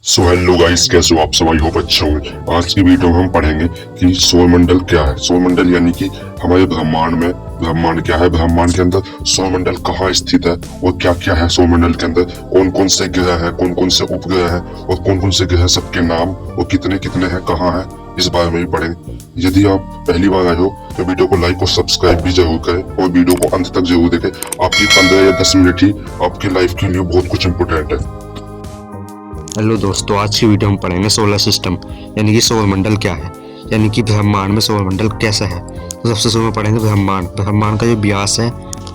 So hello guys, कैसे हो आप सब? आई होप अच्छे होंगे। आज की वीडियो में हम पढ़ेंगे कि सौरमंडल क्या है। सौरमंडल यानी कि हमारे ब्रह्मांड में ब्रह्मांड क्या है, ब्रह्मांड के अंदर सौरमंडल कहाँ स्थित है और क्या क्या है सौरमंडल के अंदर, कौन कौन से ग्रह हैं, कौन कौन से उपग्रह हैं और कौन कौन से ग्रह सबके नाम और कितने कितने हैं, कहाँ है, इस बारे में भी पढ़ेंगे। यदि आप पहली बार आए हो तो वीडियो को लाइक और सब्सक्राइब भी जरूर करें और वीडियो को अंत तक जरूर देखें। आपकी 15 या 10 मिनट ही आपकी लाइफ के लिए बहुत कुछ इंपोर्टेंट है। हेलो दोस्तों, आज की वीडियो में पढ़ेंगे सोलर सिस्टम यानी कि सौरमंडल क्या है, यानी कि ब्रह्मांड में सौरमंडल कैसा है। तो सबसे शुरू में पढ़ेंगे ब्रह्मांड। ब्रह्मांड का जो व्यास है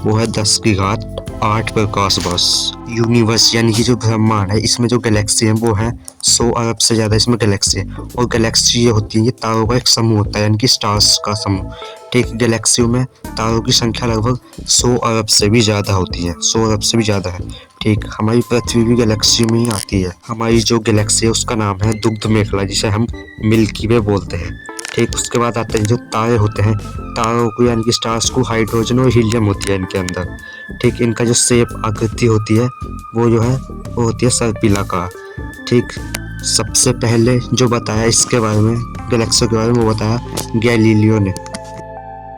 वो है 10⁸ प्रकाश वर्ष। यूनिवर्स यानी कि जो ब्रह्मांड है, इसमें जो गैलेक्सी है वो है 100 अरब से ज़्यादा इसमें गैलेक्सी है। और गैलेक्सी ये होती है, ये तारों का एक समूह होता है, यानी कि स्टार्स का समूह। ठीक, गैलेक्सियों में तारों की संख्या लगभग 100 अरब से भी ज़्यादा होती है, 100 अरब से भी ज़्यादा है। ठीक, हमारी पृथ्वी भी गैलेक्सी में ही आती है। हमारी जो गैलेक्सी है उसका नाम है दुग्ध मेखला, जिसे हम मिल्की वे बोलते हैं। ठीक, उसके बाद आते हैं जो तारे होते हैं। तारों को यानी कि स्टार्स को हाइड्रोजन और हीलियम होती है इनके अंदर। ठीक, इनका जो शेप आकृति होती है वो जो है वो होती है सर्पिलाकार। ठीक, सबसे पहले जो बताया इसके बारे में, गैलेक्सी के बारे में, वो बताया गैलीलियो ने।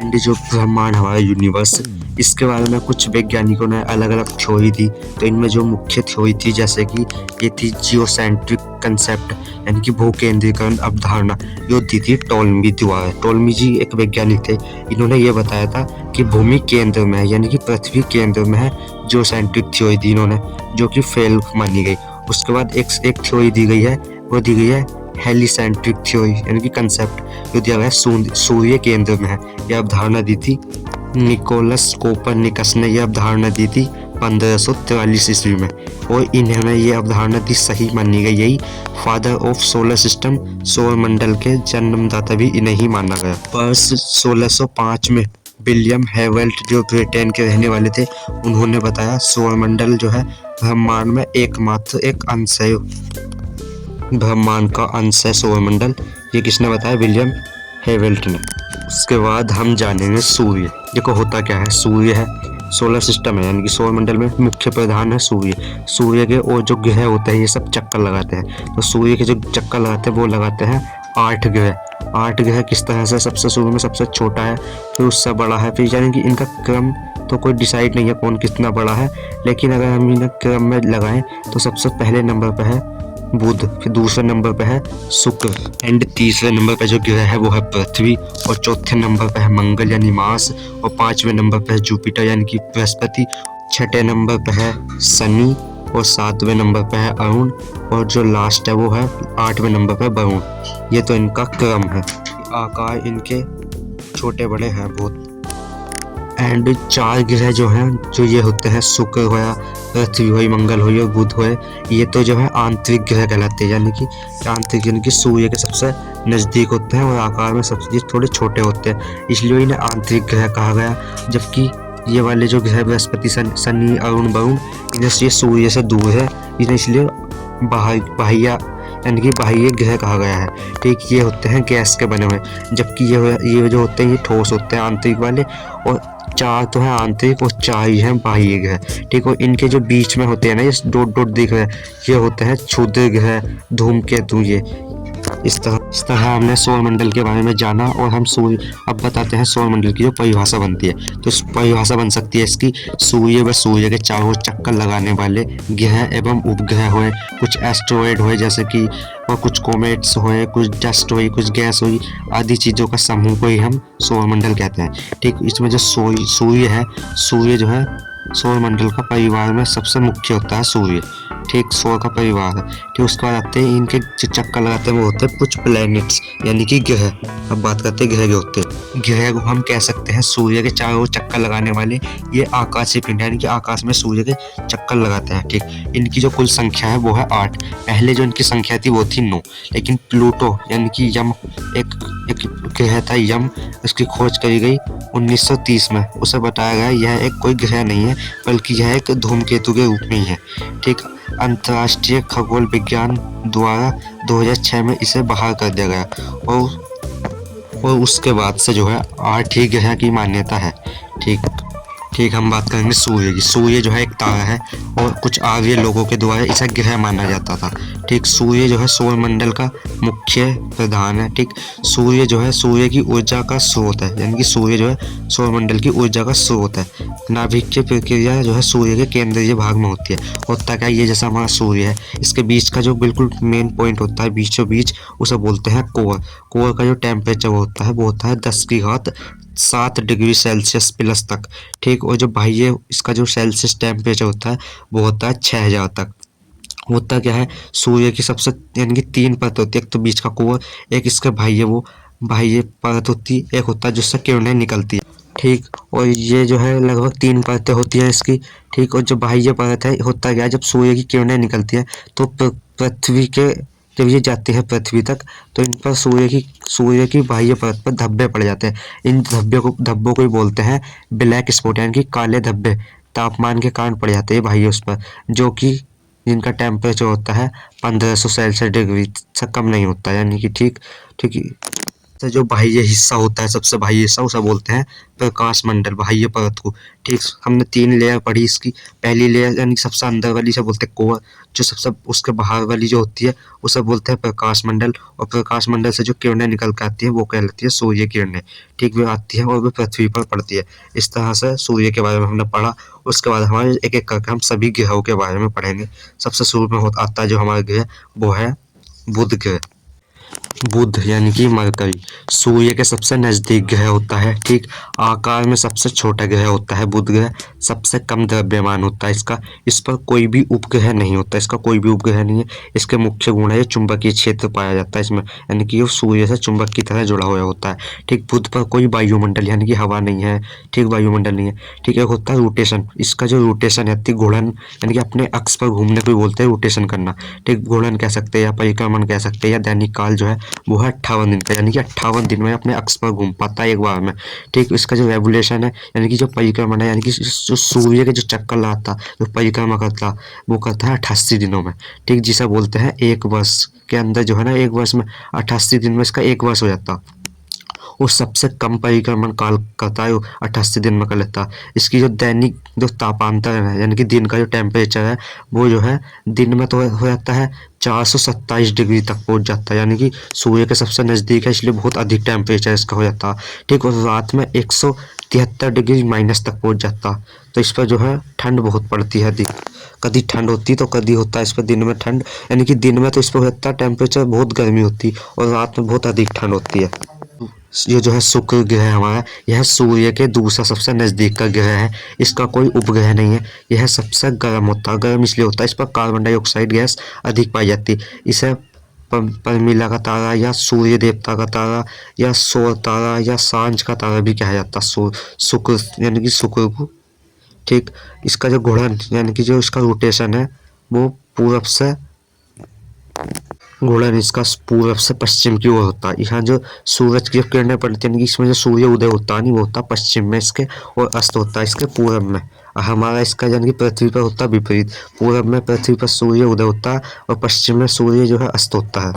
एंड जो ब्रह्मांड हमारा यूनिवर्स, इसके बारे में कुछ वैज्ञानिकों ने अलग अलग थ्योरी दी। तो इनमें जो मुख्य थ्योरी थी, जैसे कि ये थी जियोसेंट्रिक कंसेप्ट, यानी कि भूकेंद्रीकरण अवधारणा, जो दी थी टॉलमी द्वारा। टॉलमी जी एक वैज्ञानिक थे। इन्होंने ये बताया था कि भूमि केंद्र में है, यानी कि पृथ्वी केंद्र में है। जियोसेंट्रिक थ्योरी दी इन्होंने, जो कि फेल मानी गई। उसके बाद एक थ्योरी दी गई है, वो दी गई है हेलिसेंट्रिक थ्योरी, यानी कि कंसेप्ट, जो दिया गया सूर्य केंद्र में है। यह अवधारणा दी थी निकोलस कोपरनिकस ने। यह अवधारणा दी थी 1543 ईस्वी में, और इन्होंने ये अवधारणा दी सही मानी गई। यही फादर ऑफ सोलर सिस्टम, सौरमंडल के जन्मदाता भी इन्हें ही माना गया। वर्ष 1605 में विलियम हेवल्ट, जो ब्रिटेन के रहने वाले थे, उन्होंने बताया सौरमंडल जो है ब्रह्मांड में एकमात्र एक अंश है, ब्रह्मांड का अंश है सौरमंडल। ये किसने बताया? विलियम हेवल्ट ने। उसके बाद हम जानेंगे सूर्य। देखो होता क्या है, सूर्य है सोलर सिस्टम है, यानी कि सौरमंडल में मुख्य प्रधान है सूर्य। सूर्य के और जो ग्रह होते हैं ये सब चक्कर लगाते हैं। तो सूर्य के जो चक्कर लगाते हैं वो लगाते हैं 8 ग्रह। 8 ग्रह किस तरह से? सबसे शुरू में सबसे छोटा है, फिर उससे बड़ा है, फिर यानी कि इनका क्रम तो कोई डिसाइड नहीं है कौन कितना बड़ा है, लेकिन अगर हम इन्हें क्रम में लगाएं तो सबसे पहले नंबर पर है बुध, फिर दूसरे नंबर पे है शुक्र, एंड तीसरे नंबर पे जो ग्रह है वो है पृथ्वी, और चौथे नंबर पे है मंगल यानी मार्स, और 5वें नंबर पे है जुपिटर यानी कि बृहस्पति, 6ठे नंबर पे है शनि, और 7वें नंबर पे है अरुण, और जो लास्ट है वो है 8वें नंबर पे वरुण। ये तो इनका क्रम है। आकार इनके छोटे बड़े हैं बहुत। एंड 4 ग्रह जो हैं, जो ये होते हैं शुक्र होया, पृथ्वी हुई, मंगल हुई और बुध हुए, ये तो जो है आंतरिक ग्रह कहलाते हैं, यानी कि आंतरिक यानी कि सूर्य के सबसे नज़दीक होते हैं और आकार में सबसे थोड़े छोटे होते हैं, इसलिए इन्हें आंतरिक ग्रह कहा गया। जबकि ये वाले जो ग्रह बृहस्पति, शनि, अरुण, वरुण, इन्हें ये सूर्य से दूर है, इन्हें इसलिए बाह्य यानी कि बाह्य ग्रह कहा गया है। ठीक, ये होते हैं गैस के बने हुए, जबकि ये जो होते हैं ये ठोस होते हैं आंतरिक वाले, और 4 तो है आंतरिक और 4 ही हैं बाह्य ग्रह। ठीक, और इनके जो बीच में होते हैं ना, ये डॉट डॉट दिख रहे हैं, ये होते हैं क्षुद्र ग्रह, धूमकेतु। ये इस तरह हमने सौरमंडल के बारे में जाना, और हम सूर्य अब बताते हैं सौरमंडल की जो परिभाषा बनती है। तो इस परिभाषा बन सकती है इसकी, सूर्य व सूर्य के चारों चक्कर लगाने वाले ग्रह एवं उपग्रह हुए, कुछ एस्ट्रॉयड हुए जैसे कि, और कुछ कॉमेट्स हुए, कुछ डस्ट हुई, कुछ गैस हुई, आदि चीज़ों का समूह को ही हम सौरमंडल कहते हैं। ठीक, इसमें जो सूर्य है, सूर्य जो है सौरमंडल का परिवार में सबसे मुख्य होता है सूर्य। ठीक, सौर का परिवार है। ठीक, उसके बाद आते हैं इनके जो चक्कर लगाते हैं वो होते हैं कुछ प्लैनेट्स, यानी कि ग्रह। अब बात करते हैं ग्रह के होते हैं। ग्रह को हम कह सकते हैं सूर्य के चारों ओर चक्कर लगाने वाले ये आकाशीय पिंड, यानी कि आकाश में सूर्य के चक्कर लगाते हैं। ठीक, इनकी जो कुल संख्या है वो है 8। पहले जो इनकी संख्या थी वो थी 9, लेकिन प्लूटो यानी कि यम, एक ग्रह था यम, उसकी खोज करी गई 1930 में। उसे बताया गया यह एक कोई ग्रह नहीं है, बल्कि यह एक धूमकेतु के रूप में ही है। ठीक, अंतर्राष्ट्रीय खगोल विज्ञान द्वारा 2006 में इसे बाहर कर दिया गया, और उसके बाद से जो है 8 ही ग्रह की मान्यता है। ठीक, ठीक, हम बात करेंगे सूर्य की। सूर्य जो है एक तारा है और कुछ आर्य लोगों के द्वारा इसे ग्रह माना जाता था। ठीक, सूर्य जो है सौरमंडल का मुख्य प्रधान है। ठीक, सूर्य जो है सूर्य की ऊर्जा का स्रोत है, यानी कि सूर्य जो है सौरमंडल की ऊर्जा का स्रोत है। नाभिक की प्रक्रिया जो है सूर्य के केंद्रीय भाग में होती है। होता क्या है, ये जैसा हमारा सूर्य है, इसके बीच का जो बिल्कुल मेन पॉइंट होता है बीचों बीच, उसे बोलते हैं कोर। कोर का जो टेम्परेचर होता है वो होता है 10⁻7 डिग्री सेल्सियस प्लस तक। ठीक, और जो बाह्य इसका जो सेल्सियस टेम्परेचर होता है वो होता है 6000 तक। होता क्या है, सूर्य की सबसे यानी कि 3 परत होती है, एक तो बीच का कोर, एक इसका बाह्य वो बाह्य परत होती है, एक होता है जिससे किरणें निकलती है। ठीक, और ये जो है लगभग 3 परतें होती हैं इसकी। ठीक, और जो बाह्य परत है, होता क्या है, जब सूर्य की किरणें निकलती है तो पृथ्वी के जब ये जाती है पृथ्वी तक, तो इन पर सूर्य की बाह्य परत पर धब्बे पड़ जाते हैं। इन धब्बों को ही बोलते हैं ब्लैक स्पॉट, यानी कि काले धब्बे तापमान के कारण पड़ जाते हैं बाह्य उस पर, जो कि जिनका टेम्परेचर होता है 1500 सेल्सियस डिग्री से कम नहीं होता, यानी कि ठीक ठीक तो जो बाह्य हिस्सा होता है, सबसे बाह्य हिस्सा, उसे बोलते हैं प्रकाश मंडल, बाह्य परत को। ठीक, हमने 3 लेयर पढ़ी इसकी। पहली लेयर यानी सबसे अंदर वाली से बोलते हैं कोर, जो सबसे उसके बाहर वाली जो होती है उसे बोलते हैं प्रकाश मंडल, और प्रकाश मंडल से जो किरणें निकल कर आती है वो कहलाती है सूर्य किरणें। ठीक, वो आती है और वो पृथ्वी पर पड़ती है। इस तरह से सूर्य के बारे में हमने पढ़ा। उसके बाद हमारे एक एक करके हम सभी ग्रहों के बारे में पढ़ेंगे। सबसे शुरू में आता है जो हमारा ग्रह, वो है बुध ग्रह। बुध यानी कि मरकरी सूर्य के सबसे नजदीक ग्रह होता है। ठीक, आकार में सबसे छोटा ग्रह होता है बुध ग्रह, सबसे कम द्रव्यमान होता है इसका। इस पर कोई भी उपग्रह नहीं होता, इसका कोई भी उपग्रह नहीं है। इसके मुख्य गुण है चुंबकीय क्षेत्र पाया जाता है इसमें, यानी कि वो सूर्य से चुंबक की तरह जुड़ा हुआ होता है। ठीक, बुध पर कोई वायुमंडल यानी कि हवा नहीं है। ठीक, वायुमंडल नहीं है। ठीक, एक होता है रोटेशन, इसका जो रोटेशन है घूर्णन, यानी कि अपने अक्ष पर घूमने को बोलते हैं रोटेशन करना। ठीक, घूर्णन कह सकते हैं या परिक्रमण कह सकते हैं, या दैनिक काल जो है वो है 58 दिन का, यानी कि 58 दिन में अपने अक्ष पर घूम पाता है एक बार में। ठीक, इसका जो रेवोल्यूशन है यानी कि जो परिक्रमण है, यानी कि जो सूर्य के जो चक्कर लगाता, जो परिक्रमा करता, वो करता है 88 दिनों में। ठीक, जिसे बोलते हैं एक वर्ष के अंदर जो है ना, एक वर्ष में 88 दिन में इसका एक वर्ष हो जाता। वो सबसे कम परिक्रमण काल करता है, वो 88 दिन में कर लेता है। इसकी जो दैनिक जो तापांतर है, यानी कि दिन का जो टेम्परेचर है, वो जो है दिन में तो हो जाता है 427 डिग्री तक पहुंच जाता है, यानी कि सूर्य के सबसे नज़दीक है इसलिए बहुत अधिक टेम्परेचर इसका हो जाता है। ठीक, और रात में 173 डिग्री माइनस तक पहुंच जाता। तो इस पर जो है ठंड बहुत पड़ती है, कभी ठंड होती तो कभी होता है इस पर दिन में ठंड, यानी कि दिन में तो इस पर होता है टेम्परेचर बहुत गर्मी होती और रात में बहुत अधिक ठंड होती है। ये जो है शुक्र ग्रह हमारा, यह सूर्य के दूसरा सबसे नजदीक का ग्रह है। इसका कोई उपग्रह नहीं है। यह सबसे गर्म होता है। गर्म इसलिए होता है, इस पर कार्बन डाइऑक्साइड गैस अधिक पाई जाती है। इसे परमिला का तारा या सूर्य देवता का तारा या सौर तारा या सांझ का तारा भी कहा जाता है शुक्र, यानी कि शुक्र को। ठीक, इसका जो घूर्णन यानी कि जो इसका रोटेशन है वो पूरब से घूर्णन इसका पूरब से पश्चिम की ओर होता है। यहाँ जो सूरज की किरणें पड़ती है, इसमें जो सूर्य उदय होता है नहीं, वो होता है पश्चिम में इसके, और अस्त होता है इसके पूरब में। हमारा इसका यानी कि पृथ्वी पर होता है विपरीत, पूरब में पृथ्वी पर सूर्य उदय होता है और पश्चिम में सूर्य जो है अस्त होता है।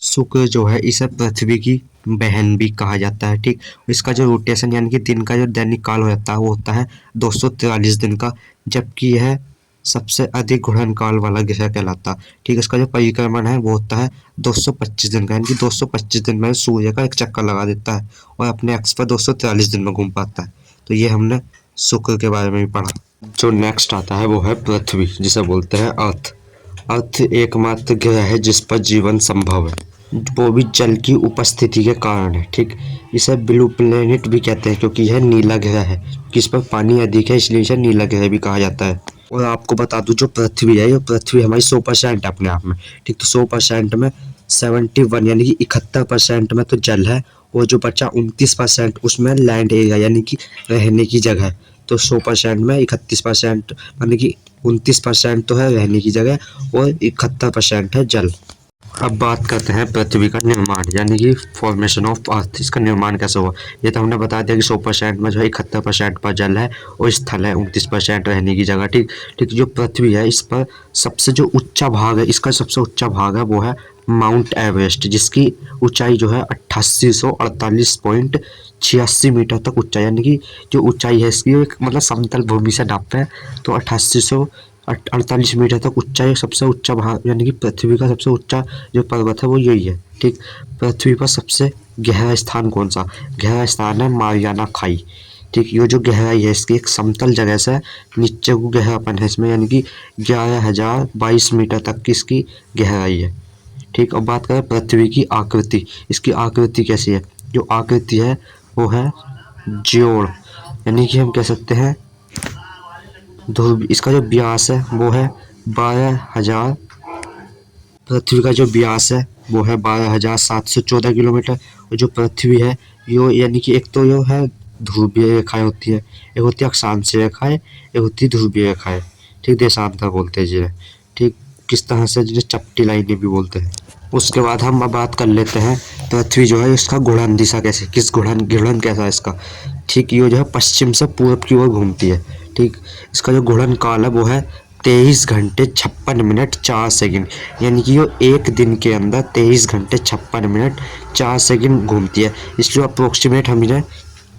शुक्र जो है इसे पृथ्वी की बहन भी कहा जाता है। ठीक, इसका जो रोटेशन यानी कि दिन का जो दैनिक काल हो जाता है वो होता है 243 दिन का, जबकि यह सबसे अधिक घूर्णन काल वाला ग्रह कहलाता। ठीक, इसका जो परिक्रमण है वो होता है 225 दिन का, यानी कि 225 दिन में सूर्य का एक चक्कर लगा देता है और अपने अक्ष पर 243 दिन में घूम पाता है। तो ये हमने शुक्र के बारे में भी पढ़ा। जो नेक्स्ट आता है वो है पृथ्वी, जिसे बोलते हैं अर्थ। अर्थ एकमात्र ग्रह है जिस पर जीवन संभव है, वो भी जल की उपस्थिति के कारण है। ठीक, इसे ब्लू प्लेनेट भी कहते हैं क्योंकि यह नीला ग्रह है, किस पर पानी अधिक है इसलिए इसे नीला ग्रह भी कहा जाता है। और आपको बता दूं जो पृथ्वी है, ये पृथ्वी हमारी 100% है अपने आप में। ठीक, तो 100% में 71 यानी कि 71% में तो जल है, और जो बचा 29% उसमें लैंड एरिया यानी कि रहने की जगह है। तो 100% में 31% यानी कि 29% तो है रहने की जगह और 71% है जल। अब बात करते हैं पृथ्वी का निर्माण यानी कि फॉर्मेशन ऑफ अर्थ। इसका निर्माण कैसे हुआ, ये तो हमने बता दिया कि 100% में जो है 71% पर जल है और स्थल है 29% रहने की जगह। ठीक, जो पृथ्वी है इस पर सबसे जो ऊंचा भाग है, इसका सबसे ऊंचा भाग है वो है माउंट एवरेस्ट, जिसकी ऊंचाई जो है 8848.86 मीटर तक ऊंचाई, यानी कि जो ऊंचाई है इसकी एक मतलब समतल भूमि से नापते हैं तो 8848 मीटर तक ऊंचाई, सबसे ऊंचा भाग यानी कि पृथ्वी का सबसे ऊंचा जो पर्वत है वो यही है। ठीक, पृथ्वी पर सबसे गहरा स्थान कौन सा? गहरा स्थान है मारियाना खाई। ठीक, ये जो गहराई है इसकी एक समतल जगह से नीचे को गहरापन है इसमें, यानी कि 11,022 मीटर तक की इसकी गहराई है। ठीक, अब बात करें पृथ्वी की आकृति, इसकी आकृति कैसी है? जो आकृति है वो है ज्योड़, यानी कि हम कह सकते हैं ध्रुव। इसका जो व्यास है वो है 12,000, पृथ्वी का जो व्यास है वो है 12,714 किलोमीटर। और जो पृथ्वी है यो यानी कि एक तो यो है ध्रुवीय रेखाएं होती है, एक होती है अक्षांशीय रेखाएं, एक होती है ध्रुवीय रेखाएं। ठीक, देशांतर बोलते हैं जिन्हें। ठीक, किस तरह से जिन्हें चपटी लाइनें भी बोलते हैं। उसके बाद हम अब बात कर लेते हैं पृथ्वी जो है इसका घूर्णन दिशा कैसे, किस घूर्णन कैसा है इसका। ठीक, ये जो है पश्चिम से पूर्व की ओर घूमती है। ठीक, इसका जो घूर्णन काल है वो है 23 घंटे 56 मिनट 4 सेकंड, यानी कि वो एक दिन के अंदर 23 घंटे 56 मिनट 4 सेकंड घूमती है, इसलिए अप्रोक्सीमेट हम इन्हें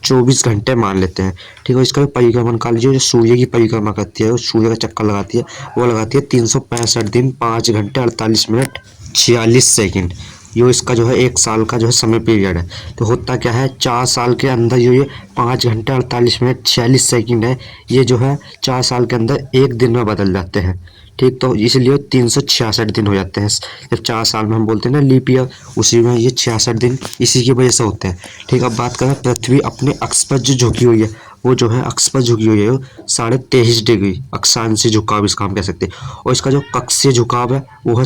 24 घंटे मान लेते हैं। ठीक है, इसका जो परिक्रमण काल जो सूर्य की परिक्रमा करती है, वो सूर्य का चक्कर लगाती है, वो लगाती है 365 दिन 5 घंटे 48 मिनट 46 सेकंड। ये इसका जो है एक साल का जो है समय पीरियड है। तो होता क्या है, 4 साल के अंदर ये 5 घंटे 48 मिनट 46 सेकंड है, ये जो है 4 साल के अंदर एक दिन में बदल जाते हैं। ठीक, तो इसलिए 366 दिन हो जाते हैं। जब 4 साल में हम बोलते हैं ना लीप ईयर, उसी में ये 66 दिन इसी की वजह से होते हैं। ठीक, अब बात करें पृथ्वी अपने अक्ष पर जो झुकी हुई है, वो जो है अक्ष पर झुकी हुई है 23.5 डिग्री अक्षांशीय झुकाव इसका हम कह सकते हैं। और इसका जो कक्षीय झुकाव है वो है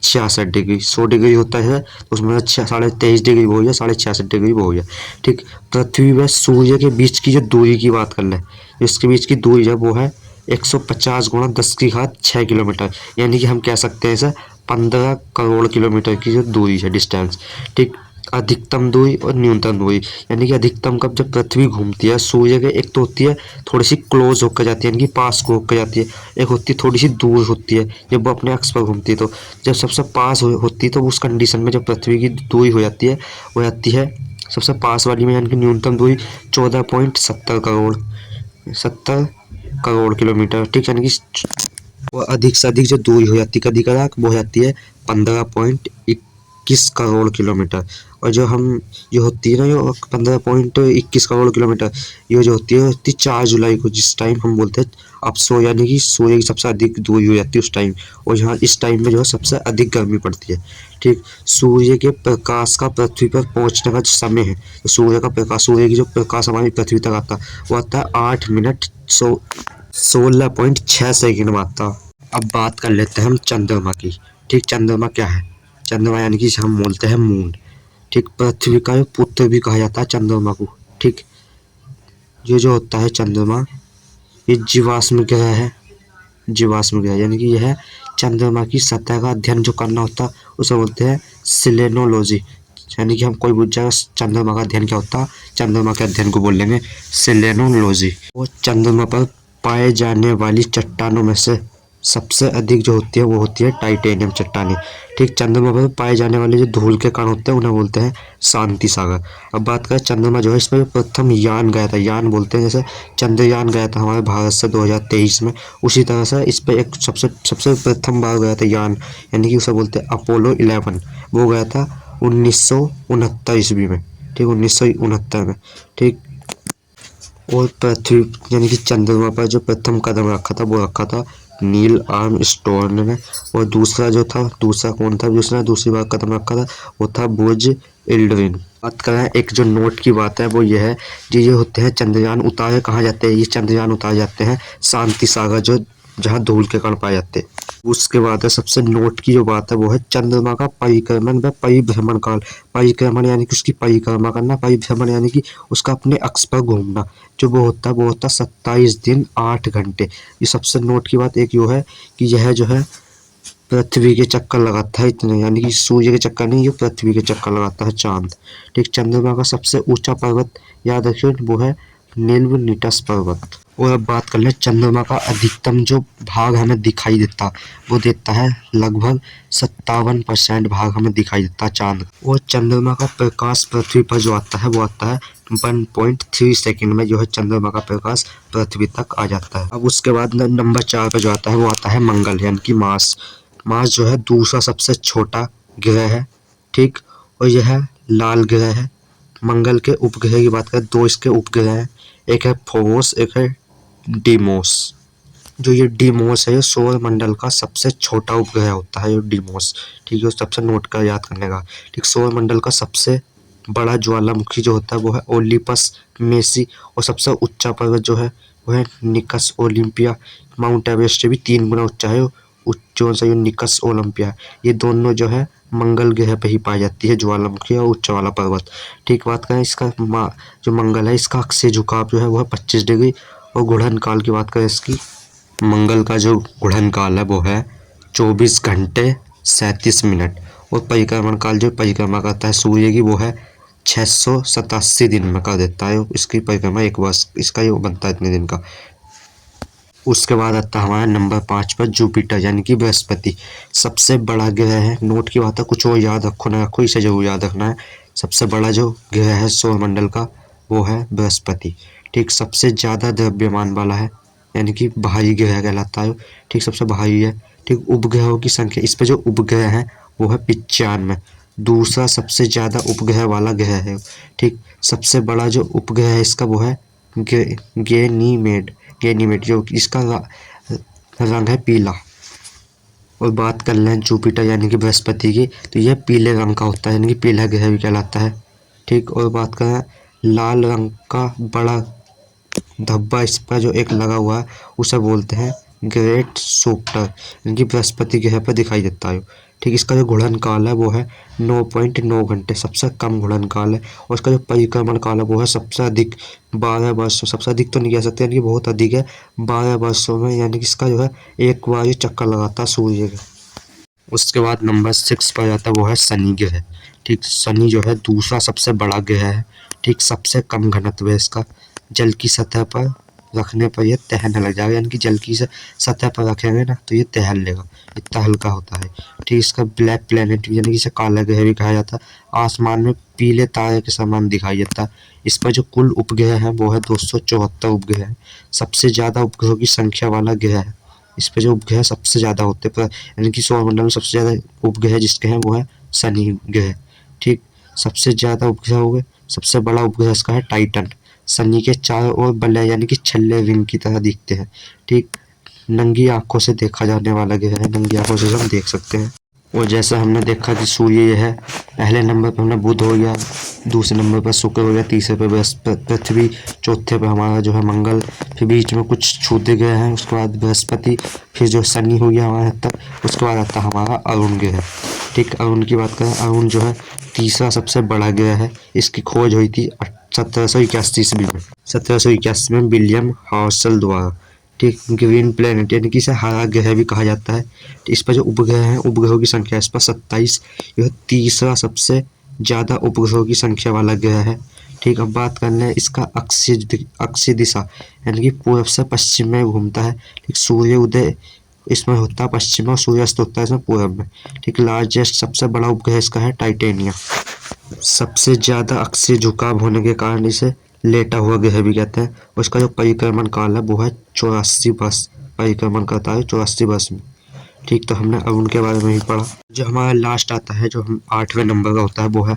66 डिग्री, 100 डिग्री होता है तो उसमें 23.5 डिग्री वो हो गया, 66 डिग्री वो हो गया। ठीक, पृथ्वी व सूर्य के बीच की जो दूरी की बात कर लें, इसके बीच की दूरी है वो है 150 गुणा 10⁶ किलोमीटर, यानी कि हम कह सकते हैं इसे 15 करोड़ किलोमीटर की जो दूरी है, डिस्टेंस। ठीक, अधिकतम दूरी और न्यूनतम दूरी, यानी कि अधिकतम कब जब पृथ्वी घूमती है सूर्य के, एक तो होती है थोड़ी सी क्लोज होकर जाती है यानी कि पास को होकर जाती है, एक होती है थोड़ी सी दूर होती है जब वो अपने अक्ष पर घूमती है। तो जब सबसे पास होती है तो उस कंडीशन में जब पृथ्वी की दूरी हो जाती है वो जाती है सबसे पास वाली में, यानी कि न्यूनतम दूरी 14.70 करोड़ किलोमीटर। ठीक, यानी कि वो अधिक से अधिक जो दूरी हो जाती है कभी कदार वो हो जाती है 15.21 करोड़ किलोमीटर। और जो हम जो होती है ना जो 15.21 करोड़ किलोमीटर, ये जो होती है 4 जुलाई को, जिस टाइम हम बोलते हैं अपसो, यानी कि सूर्य की सबसे अधिक दूरी हो जाती है उस टाइम। और यहाँ इस टाइम में जो है सबसे अधिक गर्मी पड़ती है। ठीक, सूर्य के प्रकाश का पृथ्वी पर पहुँचने का जो समय है, तो सूर्य का प्रकाश, सूर्य की जो प्रकाश हमारी पृथ्वी तक आता है वो आता है 8 मिनट 16.6 सेकंड में आता। अब बात कर लेते हैं हम चंद्रमा की। ठीक, चंद्रमा क्या है? चंद्रमा यानी कि हम बोलते हैं मून। ठीक, पृथ्वी का पुत्र भी कहा जाता है चंद्रमा को। ठीक, ये जो होता है चंद्रमा, ये जीवाश्म ग्रह है। जीवाश्म ग्रह यानी कि यह है चंद्रमा की सतह का अध्ययन जो करना होता है उसे बोलते हैं सेलेनोलॉजी। यानी कि हम कोई पूछ जाएगा चंद्रमा का अध्ययन क्या होता है, चंद्रमा के अध्ययन को बोल लेंगे सेलेनोलॉजी। वो चंद्रमा पर पाए जाने वाली चट्टानों में से सबसे अधिक जो होती है वो होती है टाइटेनियम चट्टानें। ठीक, चंद्रमा पर पाए जाने वाले जो धूल के कण होते हैं उन्हें बोलते हैं शांति सागर। अब बात करें चंद्रमा जो है, इस पर प्रथम यान गया था, यान बोलते हैं जैसे चंद्रयान गया था हमारे भारत से 2023 में, उसी तरह से इस पर एक सबसे प्रथम बार गया था यान, यानी कि उसे बोलते हैं अपोलो 11। वो गया था 1969 ईस्वी में। ठीक, 1969 में। ठीक, और पृथ्वी यानी कि चंद्रमा पर जो प्रथम कदम रखा था वो रखा था नील आर्मस्ट्रॉन्ग ने। और दूसरा कौन था जिसने दूसरी बार कदम रखा था, वो था बुज एल्ड्रिन। बात करें एक जो नोट की बात है वो ये है कि ये होते हैं चंद्रयान उतारे कहाँ जाते हैं, ये चंद्रयान उतारे जाते हैं शांति सागर जो जहाँ धूल के कण पाए जाते हैं। उसके बाद है सबसे नोट की जो बात है वो है चंद्रमा का परिक्रमण व परिभ्रमण काल। परिक्रमण यानी कि उसकी परिक्रमा करना, परिभ्रमण यानी कि उसका अपने अक्ष पर घूमना, जो वो होता है 27 दिन 8 घंटे। ये सबसे नोट की बात एक यो है कि यह जो है पृथ्वी के चक्कर लगाता है इतने, यानी कि सूर्य के चक्कर नहीं, ये पृथ्वी के चक्कर लगाता है चांद। ठीक, चंद्रमा का सबसे ऊंचा पर्वत याद रखिए वो है नीलवनिटस पर्वत। और अब बात कर लें चंद्रमा का अधिकतम जो भाग हमें दिखाई देता, वो देता है लगभग 57% भाग हमें दिखाई देता है चांद का। और चंद्रमा का प्रकाश पृथ्वी पर जो आता है वो आता है 1.3 सेकंड में, जो है चंद्रमा का प्रकाश पृथ्वी तक आ जाता है। अब उसके बाद नंबर 4 पर जो आता है वो आता है मंगल, यानी कि मार्स। मार्स जो है दूसरा सबसे छोटा ग्रह है, ठीक, और यह लाल ग्रह है। मंगल के उपग्रह की बात करें, 2 इसके उपग्रह हैं, एक है फोबोस, एक है डीमोस। जो ये डीमोस है, ये सौर मंडल का सबसे छोटा उपग्रह होता है, ये डीमोस, ठीक है, सबसे नोट कर याद करने का। ठीक, सौर मंडल का सबसे बड़ा ज्वालामुखी जो होता है वो है ओलिपस मेसी, और सबसे ऊंचा पर्वत जो है वो है निकस ओलिम्पिया। माउंट एवरेस्ट से भी 3 गुना ऊंचा है जो सा ये निकस ओलंपिया। ये दोनों जो है मंगल ग्रह पे ही पाई जाती है, ज्वालामुखी और ऊंचा वाला पर्वत। ठीक, बात करें इसका जो मंगल है, इसका अक्षीय झुकाव जो है वो है 25 डिग्री। और गुड़न काल की बात करें इसकी, मंगल का जो गुड़न काल है वो है 24 घंटे 37 मिनट। और परिक्रमण काल जो परिक्रमा करता है सूर्य की वो है 687 दिन में कर देता है इसकी परिक्रमा, एक वर्ष इसका ये बनता है इतने दिन का। उसके बाद आता है हमारा नंबर 5 पर जुपिटर, यानी कि बृहस्पति। सबसे बड़ा ग्रह है, नोट की बात है, कुछ और याद रखो ना रखो, इसे जरूर याद रखना है। सबसे बड़ा जो ग्रह है सौरमंडल का वो है बृहस्पति। ठीक, सबसे ज़्यादा द्रव्यमान वाला है, यानी कि भारी ग्रह कहलाता है। ठीक, सबसे भारी है। ठीक, उपग्रहों की संख्या, इस पर जो उपग्रह है वो है 95। दूसरा सबसे ज़्यादा उपग्रह वाला ग्रह है। ठीक, सबसे बड़ा जो उपग्रह है इसका वो है गैनीमेड। जो इसका रंग है पीला। और बात कर लें जुपिटर यानी कि बृहस्पति की, तो यह पीले रंग का होता है, यानी कि पीला ग्रह भी कहलाता है। ठीक, और बात करें लाल रंग का बड़ा धब्बा इस पर जो एक लगा हुआ है उसे बोलते हैं ग्रेट सोप्टर, यानी कि बृहस्पति ग्रह पर दिखाई देता है। ठीक, इसका जो घूर्णन काल है वो है 9.9 घंटे, सबसे कम घूर्णन काल है। और इसका जो परिक्रमण काल है वो है सबसे अधिक 12 वर्षों, सबसे अधिक तो नहीं कह सकते, यानी कि बहुत अधिक है 12 वर्षों में, यानी कि इसका जो है एक बार ये चक्कर लगाता है सूर्य के। उसके बाद नंबर 6 पर आता है वो है शनि ग्रह। ठीक, शनि जो है दूसरा सबसे बड़ा ग्रह है। ठीक, सबसे कम घनत्व है इसका। जल की सतह पर रखने पर यह तैरने लग जाएगा, यानी कि जल की सतह पर रखेंगे ना तो ये तैर लेगा, इतना हल्का होता है। ठीक, इसका ब्लैक प्लेनेट यानी कि इसे काला ग्रह भी कहा जाता है। आसमान में पीले तारे के समान दिखाई देता है। इस पर जो कुल उपग्रह है वो है 274 उपग्रह है। सबसे ज़्यादा उपग्रहों की संख्या वाला ग्रह है। इस पर जो उपग्रह सबसे ज़्यादा होते हैं, यानी कि सौरमंडल में सबसे ज़्यादा उपग्रह जिसके हैं वो है शनि ग्रह। ठीक, सबसे ज़्यादा उपग्रह हो गए, सबसे बड़ा उपग्रह इसका है टाइटन। शनि के चारों ओर बल्ले यानी कि छल्ले रिंग की तरह दिखते हैं। ठीक, नंगी आंखों से देखा जाने वाला ग्रह है, नंगी आंखों से हम देख सकते हैं। और जैसा हमने देखा कि सूर्य यह है, पहले नंबर पर हमने बुध हो गया, दूसरे नंबर पर शुक्र हो गया, तीसरे पर पृथ्वी, चौथे पर हमारा जो है मंगल, फिर बीच में कुछ छूते गए हैं, उसके बाद बृहस्पति, फिर जो शनि हो गया हमारे तक, उसके बाद आता हमारा अरुण ग्रह। ठीक, अरुण की बात करें, अरुण जो है तीसरा सबसे बड़ा ग्रह है। इसकी खोज हुई थी 1781 ईस्वी में, 1781 में विलियम हर्शल द्वारा। ठीक, ग्रीन प्लेनेट यानी कि इसे हरा ग्रह भी कहा जाता है। इस पर जो उपग्रह हैं, उपग्रहों की संख्या इस पर 27, यह तीसरा सबसे ज़्यादा उपग्रहों की संख्या वाला ग्रह है। ठीक, अब बात कर लें इसका अक्षीय दिशा, यानी कि पूर्व से पश्चिम में घूमता है। ठीक, सूर्य उदय इसमें होता है पश्चिम में और सूर्यास्त होता है इसमें पूर्व में। ठीक, लार्जेस्ट सबसे बड़ा उपग्रह इसका है टाइटेनिया। सबसे ज़्यादा अक्षीय झुकाव होने के कारण इसे लेटा हुआ ग्रह भी कहते हैं। उसका जो परिक्रमण काल है वो है 84 वर्ष, परिक्रमण करता है 84 वर्ष में। ठीक, तो हमने अरुण के बारे में ही पढ़ा। जो हमारा लास्ट आता है, जो हम 8वें नंबर का होता है वो है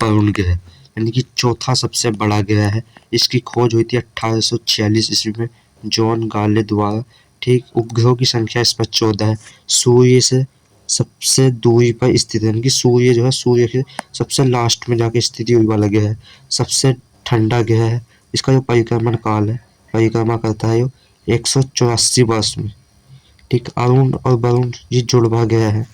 वरुण ग्रह, यानी कि चौथा सबसे बड़ा ग्रह है। इसकी खोज हुई थी 1846 ईस्वी में जॉन गाले द्वारा। ठीक, उपग्रहों की संख्या इस पर 14 है। सूर्य से सबसे दूरी पर स्थित है, यानी कि सूर्य जो है सूर्य के सबसे लास्ट में जाके स्थिति हुई वाला ग्रह है। सबसे ठंडा ग्रह है। इसका जो परिक्रमण काल है, परिक्रमा करता है 184 वर्ष में। ठीक, अरुण और वरुण ये जुड़वा ग्रह है।